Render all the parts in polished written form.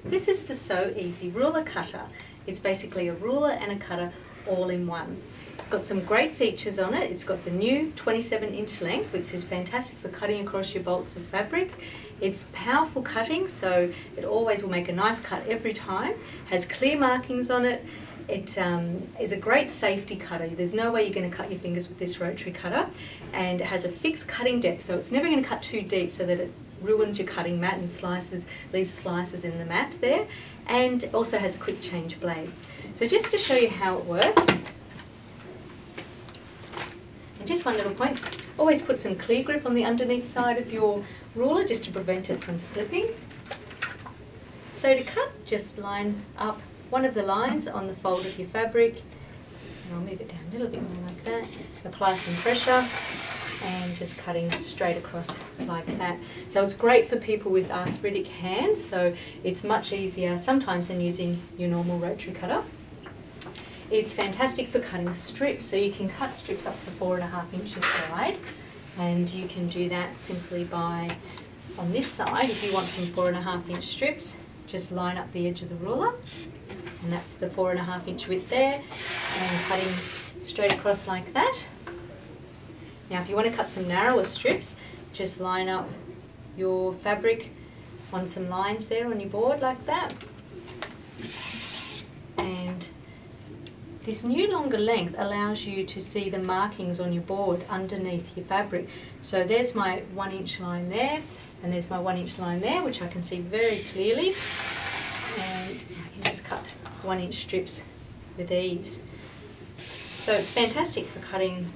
This is the So Easy ruler cutter. It's basically a ruler and a cutter all in one. It's got some great features on it. It's got the new 27-inch length, which is fantastic for cutting across your bolts of fabric. It's powerful cutting, so it always will make a nice cut every time. Has clear markings on it. It is a great safety cutter. There's no way you're going to cut your fingers with this rotary cutter, and it has a fixed cutting depth, so it's never going to cut too deep so that it ruins your cutting mat and leaves slices in the mat there, and also has a quick change blade. So just to show you how it works, and just one little point, always put some clear grip on the underneath side of your ruler just to prevent it from slipping. So to cut, just line up one of the lines on the fold of your fabric, and I'll move it down a little bit more like that, apply some pressure, and just cutting straight across like that. So it's great for people with arthritic hands, so it's much easier sometimes than using your normal rotary cutter. It's fantastic for cutting strips, so you can cut strips up to 4.5 inches wide, and you can do that simply by, on this side, if you want some 4.5-inch strips, just line up the edge of the ruler, and that's the 4.5-inch width there, and cutting straight across like that. Now if you want to cut some narrower strips, just line up your fabric on some lines there on your board like that. And this new longer length allows you to see the markings on your board underneath your fabric. So there's my 1-inch line there, and there's my 1-inch line there, which I can see very clearly. And I can just cut 1-inch strips with ease. So it's fantastic for cutting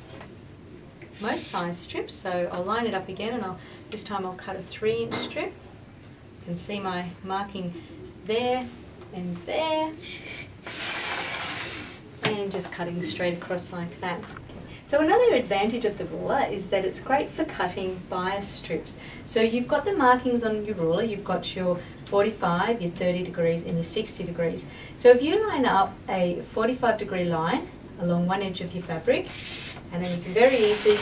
most size strips. So I'll line it up again, and this time I'll cut a 3-inch strip. You can see my marking there and there, and just cutting straight across like that. So another advantage of the ruler is that it's great for cutting bias strips. So you've got the markings on your ruler, you've got your 45, your 30 degrees and your 60 degrees. So if you line up a 45-degree line along one edge of your fabric, and then you can very easily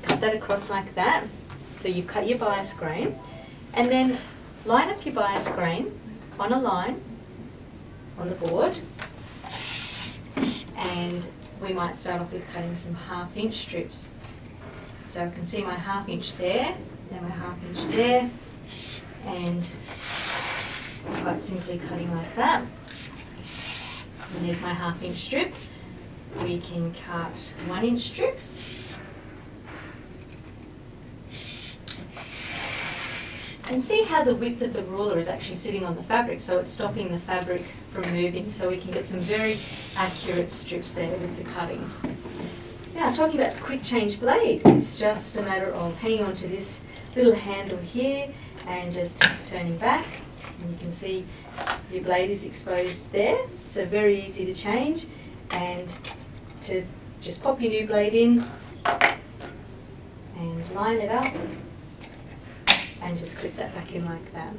cut that across like that. So you've cut your bias grain, and then line up your bias grain on a line on the board, and we might start off with cutting some 1/2-inch strips. So I can see my 1/2 inch there, and my 1/2 inch there, and quite simply cutting like that. And there's my 1/2-inch strip. We can cut 1-inch strips. And see how the width of the ruler is actually sitting on the fabric, so it's stopping the fabric from moving, so we can get some very accurate strips there with the cutting. Now, talking about the quick change blade, it's just a matter of hanging onto this little handle here and just turning back, and you can see your blade is exposed there, so very easy to change, and to just pop your new blade in and line it up and just clip that back in like that.